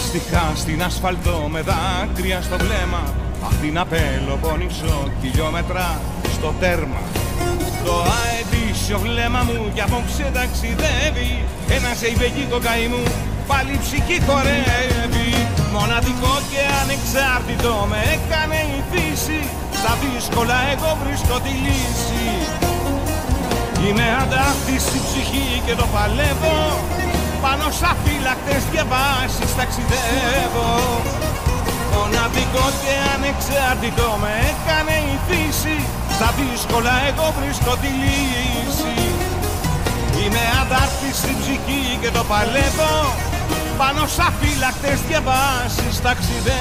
Άστιχα στην ασφαλτό με δάκρυα στο βλέμμα, απ' την Πελοπόννησο χιλιόμετρα στο τέρμα. Το αετήσιο βλέμμα μου κι απόψε ταξιδεύει, ένα ζεϊμπεκίκο καημού πάλι ψυχή χορεύει. Μοναδικό και ανεξάρτητο με έκανε η φύση, στα δύσκολα εγώ βρίσκω τη λύση. Είμαι αντάχτης στη ψυχή και το παλεύω, πάνω σ' αφύλακτες διαβάσεις ταξιδεύω. Μοναδικό και ανεξάρτητο με έκανε η φύση, στα δύσκολα εγώ βρίσκω τη λύση. Είμαι αντάχτης στη ψυχή και το παλεύω, πάνω σ' αφύλακτες διαβάσεις ταξιδεύω.